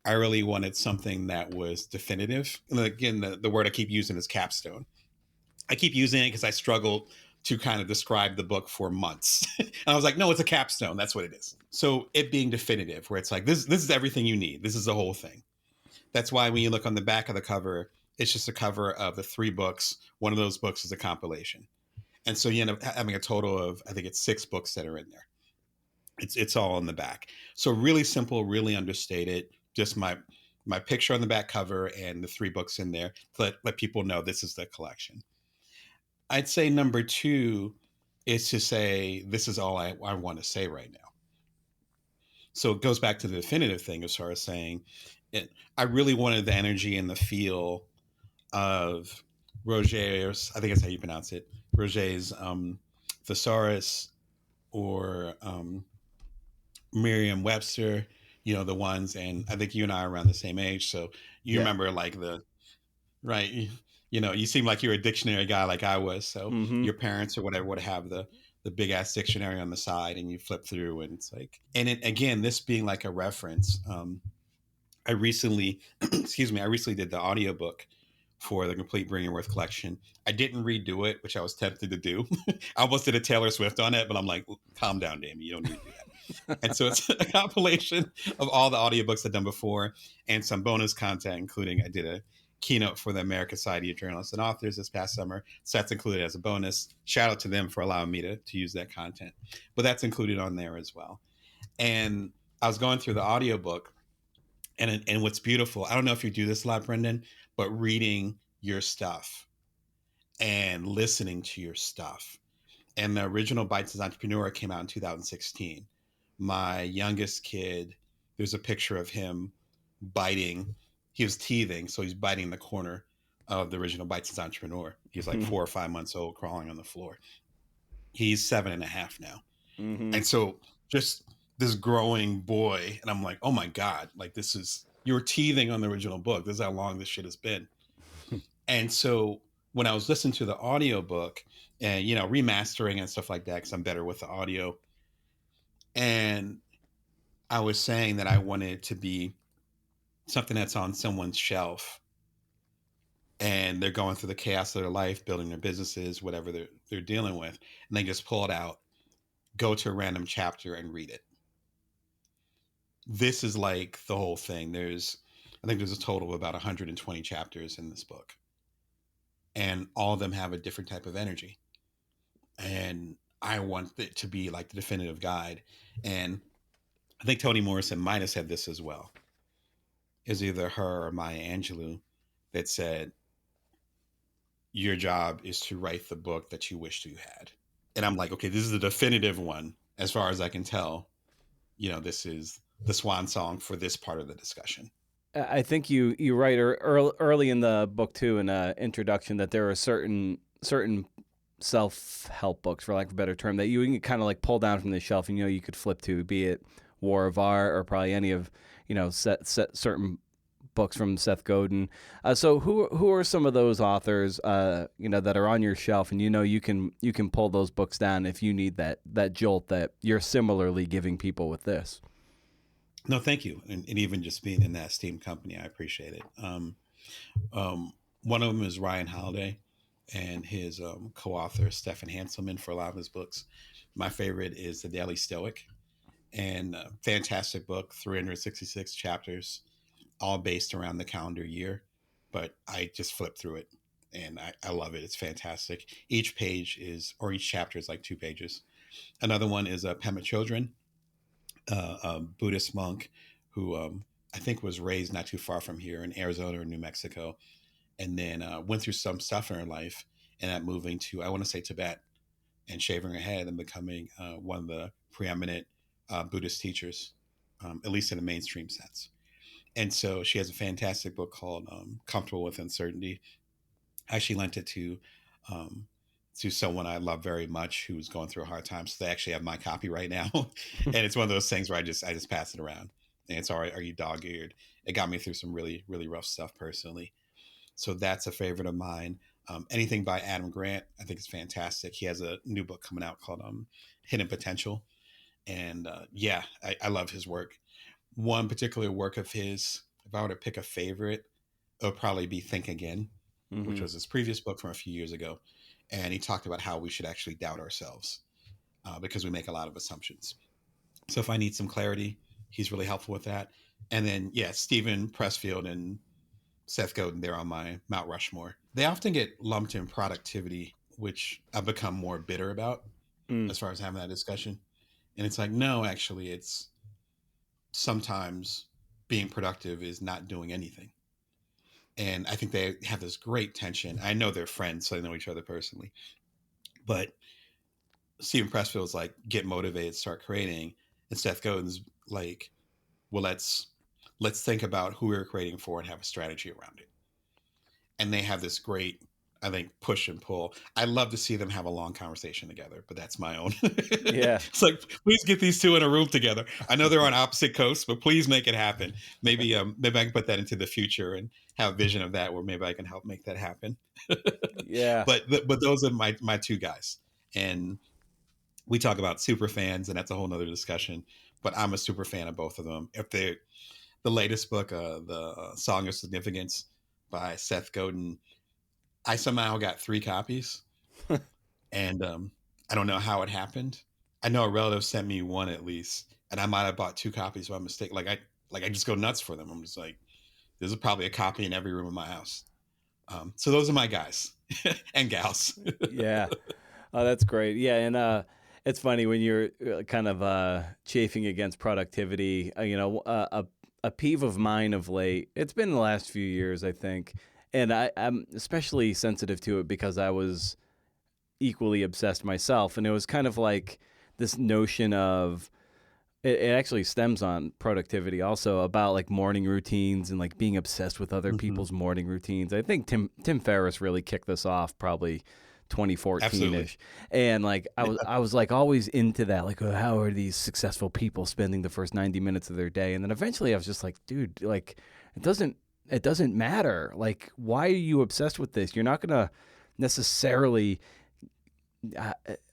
I really wanted something that was definitive. And again, the word I keep using is capstone. I keep using it because I struggled to kind of describe the book for months. And I was like, no, it's a capstone. That's what it is. So it being definitive, where it's like, this is everything you need. This is the whole thing. That's why when you look on the back of the cover, it's just a cover of the 3 books. One of those books is a compilation. And so you end up having a total of, I think it's 6 books that are in there. It's all in the back. So really simple, really understated. Just my picture on the back cover and the 3 books in there to let people know this is the collection. I'd say number 2 is to say, this is all I want to say right now. So it goes back to the definitive thing as far as saying, I really wanted the energy and the feel of Roger's, I think that's how you pronounce it, Roger's Thesaurus or Merriam-Webster, the ones, and I think you and I are around the same age. So you remember like right, you seem like you're a dictionary guy like I was. So your parents or whatever would have the big ass dictionary on the side, and you flip through, and it's like, and again, this being like a reference, I recently, excuse me, I recently did the audiobook for the complete Bringingworth collection. I didn't redo it, which I was tempted to do. I almost did a Taylor Swift on it, but I'm like, calm down, Damon. You don't need to do that. And so it's a compilation of all the audiobooks I've done before and some bonus content, including I did a keynote for the American Society of Journalists and Authors this past summer. So that's included as a bonus. Shout out to them for allowing me to use that content. But that's included on there as well. And I was going through the audiobook, and what's beautiful, I don't know if you do this a lot, Brendan, but reading your stuff and listening to your stuff. And the original Bites as Entrepreneur came out in 2016. My youngest kid, there's a picture of him biting. He was teething, so he's biting the corner of the original Bites as Entrepreneur. He's like 4 or 5 months old, crawling on the floor. He's 7.5 now. Mm-hmm. And so just this growing boy, and I'm like, oh my God, like this is, you were teething on the original book. This is how long this shit has been. And so when I was listening to the audiobook and, you know, remastering and stuff like that, because I'm better with the audio, and I was saying that I wanted it to be something that's on someone's shelf and they're going through the chaos of their life, building their businesses, whatever they're dealing with, and they just pull it out, go to a random chapter and read it. This is like the whole thing. I think there's a total of about 120 chapters in this book, and all of them have a different type of energy. And I want it to be like the definitive guide. And I think Toni Morrison might have said this as well. Is either her or Maya Angelou that said, your job is to write the book that you wished you had. And I'm like, okay, this is the definitive one. As far as I can tell, you know, this is the swan song for this part of the discussion. I think you write early in the book too, in an introduction, that there are certain self-help books, for lack of a better term, that you can kind of like pull down from the shelf and, you know, you could flip to, be it War of Art or probably any of, you know, certain books from Seth Godin. So who are some of those authors, you know, that are on your shelf, and, you know, you can pull those books down if you need that jolt that you're similarly giving people with this? No, thank you. And even just being in that esteemed company, I appreciate it. One of them is Ryan Holiday and his co-author, Stefan Hanselman, for a lot of his books. My favorite is The Daily Stoic, and fantastic book, 366 chapters, all based around the calendar year. But I just flipped through it and I love it. It's fantastic. Each chapter is like 2 pages. Another one is Pema Chodron, a Buddhist monk who I think was raised not too far from here in Arizona or New Mexico, and then went through some stuff in her life and that moving to, I want to say, Tibet, and shaving her head and becoming one of the preeminent Buddhist teachers, at least in a mainstream sense. And so she has a fantastic book called Comfortable with Uncertainty. I actually lent it um, to someone I love very much who's going through a hard time. So they actually have my copy right now. And it's one of those things where I just pass it around. And it's all right, are you dog-eared? It got me through some really, really rough stuff personally. So that's a favorite of mine. Anything by Adam Grant, I think is fantastic. He has a new book coming out called Hidden Potential. And I love his work. One particular work of his, if I were to pick a favorite, it would probably be Think Again, which was his previous book from a few years ago. And he talked about how we should actually doubt ourselves because we make a lot of assumptions. So if I need some clarity, he's really helpful with that. And then, Stephen Pressfield and Seth Godin, they're on my Mount Rushmore. They often get lumped in productivity, which I've become more bitter about as far as having that discussion. And it's like, no, actually, it's sometimes being productive is not doing anything. And I think they have this great tension. I know they're friends, so they know each other personally. But Stephen Pressfield's like, get motivated, start creating. And Seth Godin's like, well, let's think about who we're creating for and have a strategy around it. And they have this great, I think, push and pull. I love to see them have a long conversation together, but that's my own. Yeah. It's like, please get these two in a room together. I know they're on opposite coasts, but please make it happen. Maybe I can put that into the future and have a vision of that where maybe I can help make that happen. Yeah. But those are my two guys. And we talk about super fans, and that's a whole nother discussion. But I'm a super fan of both of them. If they're the latest book, the Song of Significance by Seth Godin, I somehow got 3 copies, and I don't know how it happened. I know a relative sent me one at least, and I might have bought 2 copies by mistake. Like I just go nuts for them. I'm just like, there's probably a copy in every room of my house. So those are my guys and gals. Yeah. Oh, that's great. Yeah, and it's funny when you're kind of chafing against productivity. A peeve of mine of late. It's been the last few years, I think, and I'm especially sensitive to it because I was equally obsessed myself, and it was kind of like this notion of it actually stems on productivity also about like morning routines and like being obsessed with other Hmm. people's morning routines. I think Tim Ferriss really kicked this off probably 2014 Absolutely. ish, and like I was like always into that. Like, oh, how are these successful people spending the first 90 minutes of their day? And then eventually I was just like, dude, like it doesn't matter. Like, why are you obsessed with this? You're not gonna necessarily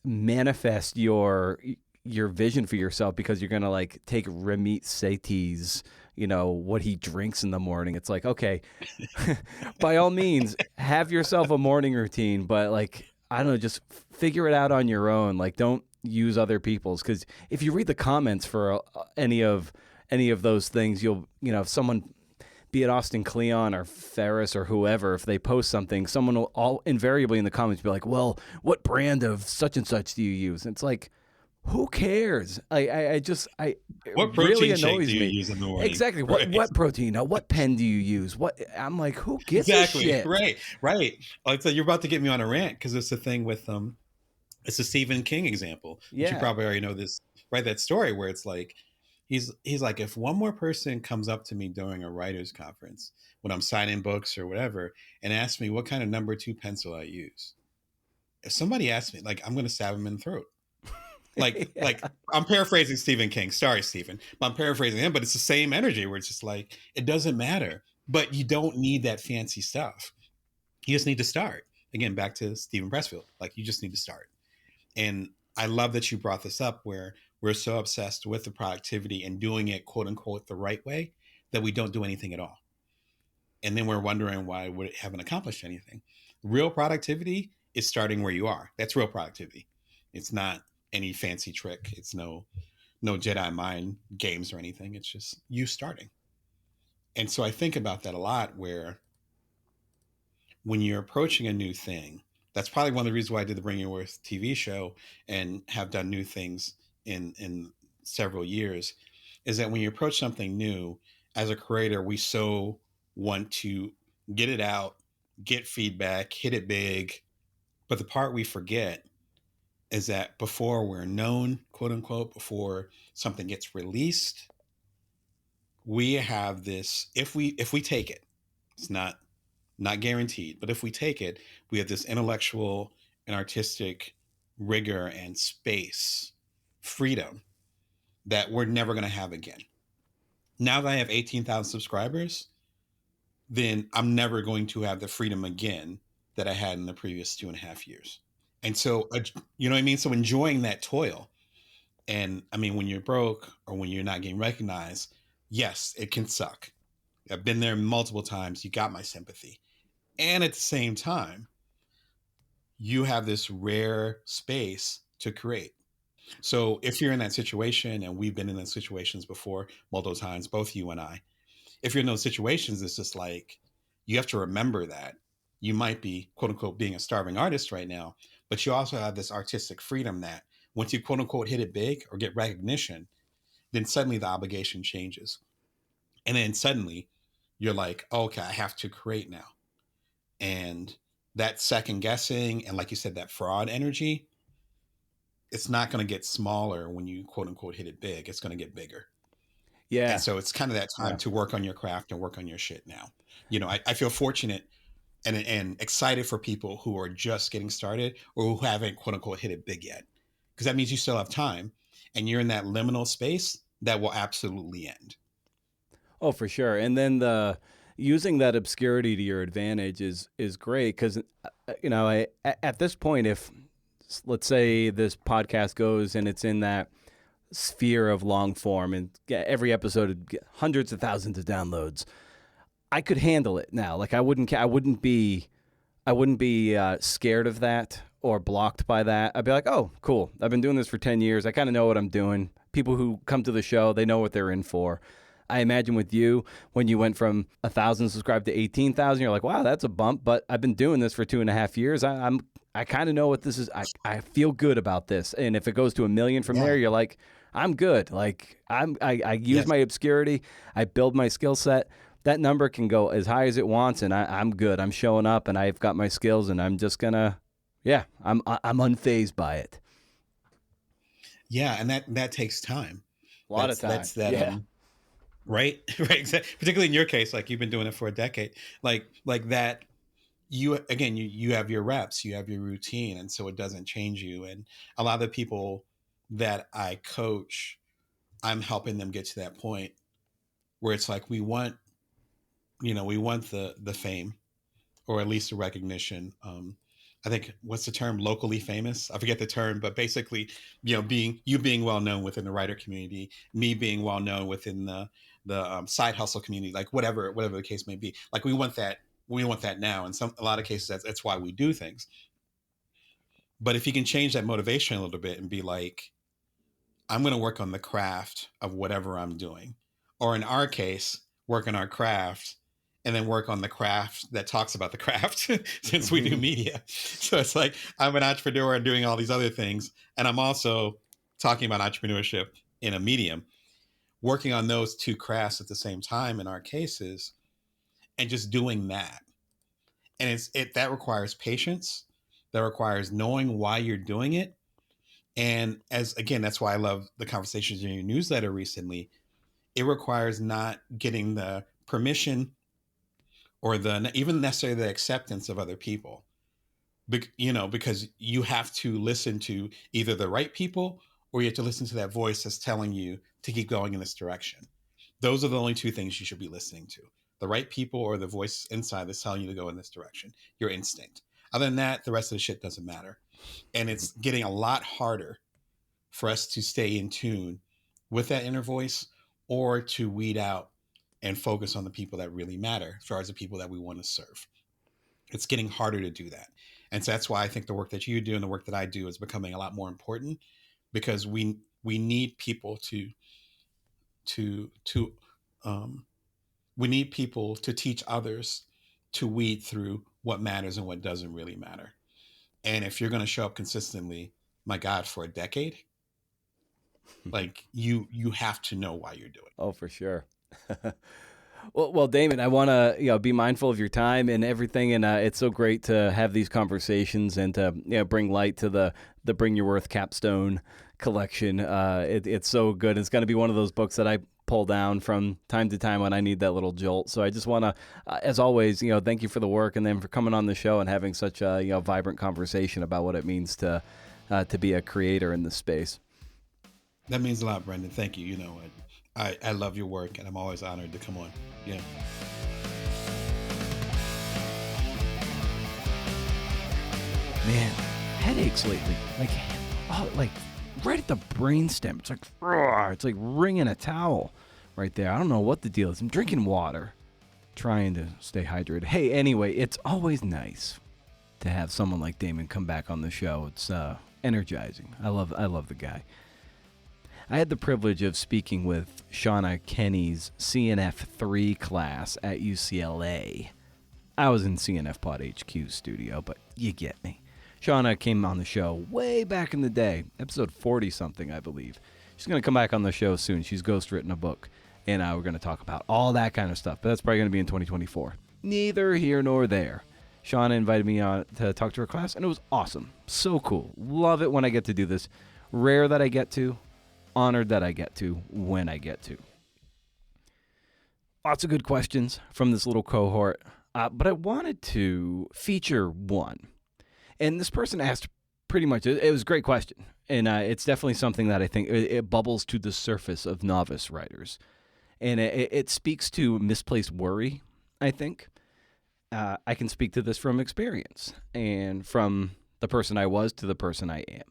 manifest your vision for yourself because you're gonna like take Ramit Sethi's, what he drinks in the morning. It's like, okay, by all means, have yourself a morning routine, but like, I don't know, just figure it out on your own. Like, don't use other people's, because if you read the comments for any of those things, if someone, be it Austin Kleon or Ferris or whoever, if they post something, someone will all invariably in the comments be like, well, what brand of such and such do you use? And it's like, who cares? It What really protein shake do annoys you me. use in the morning? Exactly. What Right. what protein? What pen do you use? What I'm like, who gives a Exactly. shit? Right. Right. Like, so you're about to get me on a rant because it's the thing with it's a Stephen King example, which you Yeah. probably already know this, right? That story where it's like he's like, if one more person comes up to me during a writer's conference when I'm signing books or whatever and asks me what kind of number 2 pencil I use, if somebody asks me, like, I'm gonna stab him in the throat. Like Yeah. I'm paraphrasing Stephen King. Sorry, Stephen, but I'm paraphrasing him. But it's the same energy where it's just like it doesn't matter. But you don't need that fancy stuff. You just need to start. Again, back to Stephen Pressfield. Like, you just need to start. And I love that you brought this up where we're so obsessed with the productivity and doing it, quote unquote, the right way that we don't do anything at all. And then we're wondering why we haven't accomplished anything. Real productivity is starting where you are. That's real productivity. It's not any fancy trick. It's no Jedi mind games or anything. It's just you starting. And so I think about that a lot where when you're approaching a new thing, that's probably one of the reasons why I did the Bring Your Worth TV show and have done new things in several years, is that when you approach something new as a creator, we so want to get it out, get feedback, hit it big. But the part we forget is that before we're known, quote unquote, before something gets released, we have this, if we take it, it's not guaranteed, but if we take it, we have this intellectual and artistic rigor and space, freedom that we're never going to have again. Now that I have 18,000 subscribers, then I'm never going to have the freedom again that I had in the previous 2.5 years. And so, you know what I mean? So enjoying that toil. And I mean, when you're broke or when you're not getting recognized, yes, it can suck. I've been there multiple times. You got my sympathy. And at the same time, you have this rare space to create. So if you're in that situation, and we've been in those situations before multiple times, both you and I, if you're in those situations, it's just like you have to remember that you might be, quote unquote, being a starving artist right now, but you also have this artistic freedom that once you, quote unquote, hit it big or get recognition, then suddenly the obligation changes. And then suddenly you're like, oh, okay, I have to create now. And that second guessing and, like you said, that fraud energy, it's not going to get smaller when you, quote unquote, hit it big. It's going to get bigger. And Yeah. so it's kind of that time Yeah. to work on your craft and work on your shit now. I feel fortunate and excited for people who are just getting started or who haven't, quote unquote, hit it big yet. Because that means you still have time and you're in that liminal space that will absolutely end. Oh, for sure. And then the using that obscurity to your advantage is great because at this point, if let's say this podcast goes and it's in that sphere of long form and every episode would get hundreds of thousands of downloads, I could handle it now. Like I wouldn't be I wouldn't be scared of that or blocked by that. I'd be like, oh, cool. I've been doing this for 10 years. I kind of know what I'm doing. People who come to the show, they know what they're in for. I imagine with you, when you went from 1,000 subscribed to 18,000, you're like, wow, that's a bump. But I've been doing this for 2.5 years. I kind of know what this is. I feel good about this. And if it goes to 1 million from there, you're like, I'm good. Like I use my obscurity. I build my skill set. That number can go as high as it wants, and I'm good. I'm showing up, and I've got my skills, and I'm just gonna, I'm unfazed by it. Yeah, and that takes time. A lot of time. That's that. Right, right. Exactly. Particularly in your case, like you've been doing it for a decade. Like that. You have your reps, you have your routine, and so it doesn't change you. And a lot of the people that I coach, I'm helping them get to that point where it's like we want the fame, or at least the recognition. I think, what's the term, locally famous? I forget the term, but basically, being well known within the writer community, me being well known within the side hustle community, like whatever the case may be. Like we want that now. In a lot of cases, that's why we do things. But if you can change that motivation a little bit and be like, I'm going to work on the craft of whatever I'm doing, or in our case, work on our craft and then work on the craft that talks about the craft since we do media. So it's like, I'm an entrepreneur and doing all these other things. And I'm also talking about entrepreneurship in a medium, working on those two crafts at the same time in our cases, and just doing that. And that requires patience. That requires knowing why you're doing it. And that's why I love the conversations in your newsletter recently. It requires not getting the permission or even necessarily the acceptance of other people, because you have to listen to either the right people, or you have to listen to that voice that's telling you to keep going in this direction. Those are the only two things you should be listening to: the right people, or the voice inside that's telling you to go in this direction, your instinct. Other than that, the rest of the shit doesn't matter. And it's getting a lot harder for us to stay in tune with that inner voice, or to weed out and focus on the people that really matter, as far as the people that we want to serve. It's getting harder to do that. And so that's why I think the work that you do and the work that I do is becoming a lot more important, because we need people we need people to teach others to weed through what matters and what doesn't really matter. And if you're going to show up consistently, my God, for a decade, like you have to know why you're doing it. Oh, for sure. Well, Damon, I want to be mindful of your time and everything, and it's so great to have these conversations and to bring light to the Bring Your Worth capstone collection. It's so good. It's going to be one of those books that I pull down from time to time when I need that little jolt. So I just want to, as always, thank you for the work, and then for coming on the show and having such a vibrant conversation about what it means to be a creator in this space. That means a lot, Brendan. Thank you. I love your work, and I'm always honored to come on. Yeah. Man, headaches lately. Like right at the brainstem. It's like wringing a towel right there. I don't know what the deal is. I'm drinking water, trying to stay hydrated. Hey, anyway, it's always nice to have someone like Damon come back on the show. It's energizing. I love the guy. I had the privilege of speaking with Shauna Kenny's CNF 3 class at UCLA. I was in CNF Pod HQ studio, but you get me. Shauna came on the show way back in the day, episode 40-something, I believe. She's going to come back on the show soon. She's ghostwritten a book, and we're going to talk about all that kind of stuff, but that's probably going to be in 2024. Neither here nor there. Shauna invited me on to talk to her class, and it was awesome. So cool. Love it when I get to do this. Rare that I get to. Honored that I get to when I get to. Lots of good questions from this little cohort, but I wanted to feature one. And this person asked pretty much, it was a great question. And it's definitely something that I think it bubbles to the surface of novice writers. And it speaks to misplaced worry, I think. I can speak to this from experience and from the person I was to the person I am.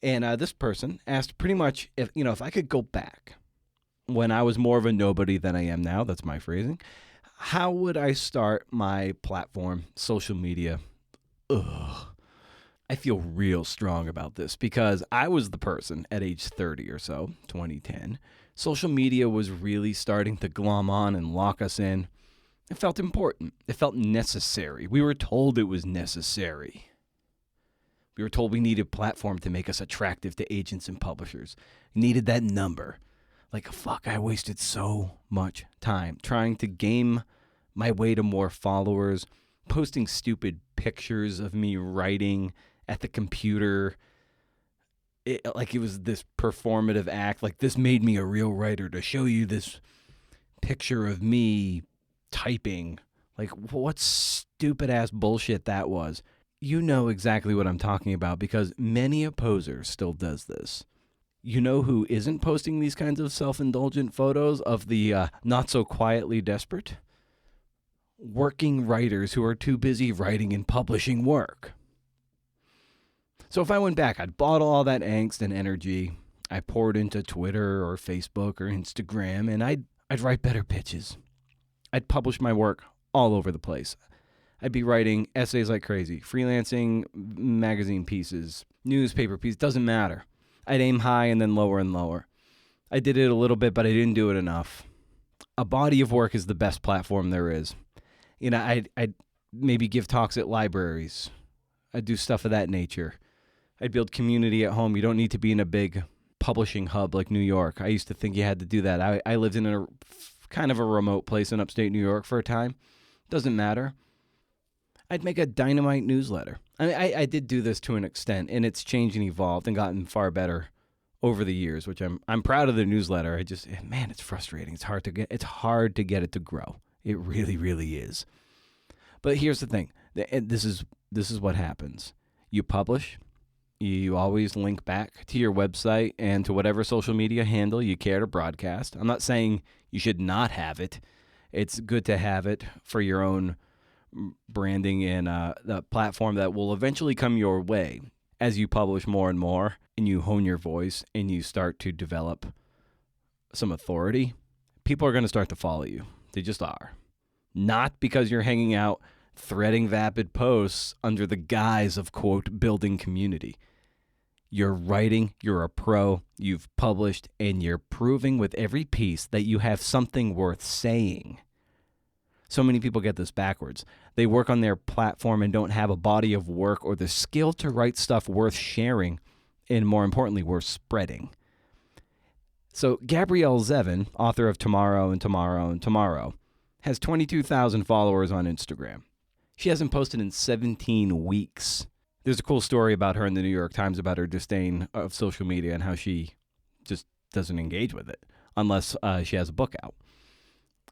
And this person asked pretty much if I could go back when I was more of a nobody than I am now, that's my phrasing, how would I start my platform, social media, ugh. I feel real strong about this because I was the person at age 30 or so, 2010. Social media was really starting to glom on and lock us in. It felt important. It felt necessary. We were told it was necessary. We were told we needed a platform to make us attractive to agents and publishers. We needed that number. Like, fuck, I wasted so much time trying to game my way to more followers, posting stupid pictures of me writing at the computer. Like it was this performative act. Like, this made me a real writer to show you this picture of me typing. Like, what stupid ass bullshit that was. You know exactly what I'm talking about because many a poser still does this. You know who isn't posting these kinds of self-indulgent photos of the not so quietly desperate? Working writers who are too busy writing and publishing work. So if I went back, I'd bottle all that angst and energy I poured into Twitter or Facebook or Instagram, and I'd write better pitches. I'd publish my work all over the place. I'd be writing essays like crazy, freelancing magazine pieces, newspaper pieces, doesn't matter. I'd aim high and then lower and lower. I did it a little bit, but I didn't do it enough. A body of work is the best platform there is. You know, I'd maybe give talks at libraries. I'd do stuff of that nature. I'd build community at home. You don't need to be in a big publishing hub like New York. I used to think you had to do that. I lived in a kind of a remote place in upstate New York for a time. Doesn't matter. I'd make a dynamite newsletter. I mean, I did do this to an extent, and it's changed and evolved and gotten far better over the years, which I'm proud of the newsletter. Man, it's frustrating. It's hard to get it to grow. It really, really is. But here's the thing. This is what happens. You publish. You always link back to your website and to whatever social media handle you care to broadcast. I'm not saying you should not have it. It's good to have it for your own branding and the platform that will eventually come your way as you publish more and more and you hone your voice and you start to develop some authority. People are going to start to follow you. They just are. Not because you're hanging out threading vapid posts under the guise of, quote, building community. You're writing, you're a pro, you've published, and you're proving with every piece that you have something worth saying. So many people get this backwards. They work on their platform and don't have a body of work or the skill to write stuff worth sharing and, more importantly, worth spreading. So Gabrielle Zevin, author of Tomorrow and Tomorrow and Tomorrow, has 22,000 followers on Instagram. She hasn't posted in 17 weeks. There's a cool story about her in the New York Times about her disdain of social media and how she just doesn't engage with it unless she has a book out.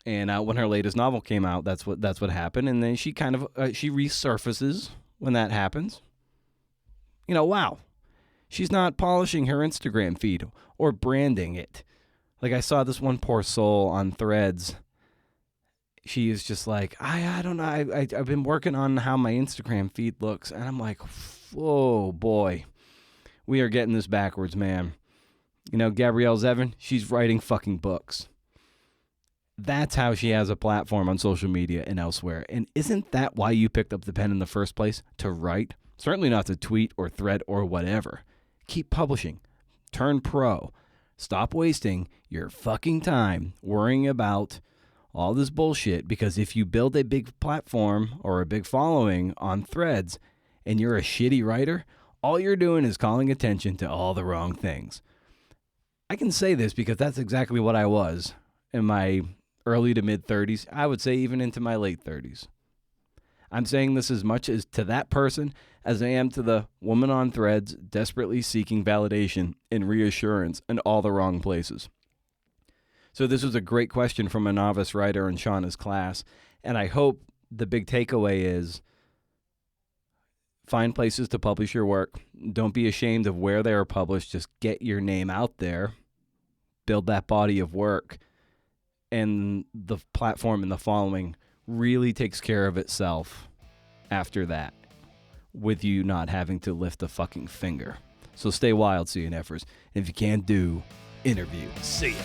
And when her latest novel came out, that's what happened. And then she kind of she resurfaces when that happens. You know, wow, she's not polishing her Instagram feed or branding it. Like I saw this one poor soul on Threads. She is just like, I don't know. I've been working on how my Instagram feed looks, and I'm like, whoa, boy, we are getting this backwards, man. You know, Gabrielle Zevin, she's writing fucking books. That's how she has a platform on social media and elsewhere. And isn't that why you picked up the pen in the first place? To write? Certainly not to tweet or thread or whatever. Keep publishing. Turn pro. Stop wasting your fucking time worrying about all this bullshit, because if you build a big platform or a big following on Threads and you're a shitty writer, all you're doing is calling attention to all the wrong things. I can say this because that's exactly what I was in my early to mid 30s. I would say even into my late 30s. I'm saying this as much as to that person as I am to the woman on Threads desperately seeking validation and reassurance in all the wrong places. So this was a great question from a novice writer in Shauna's class, and I hope the big takeaway is find places to publish your work. Don't be ashamed of where they are published. Just get your name out there, build that body of work, and the platform and the following really takes care of itself after that, with you not having to lift a fucking finger. So stay wild, CNFers. And if you can't do, interview. See ya.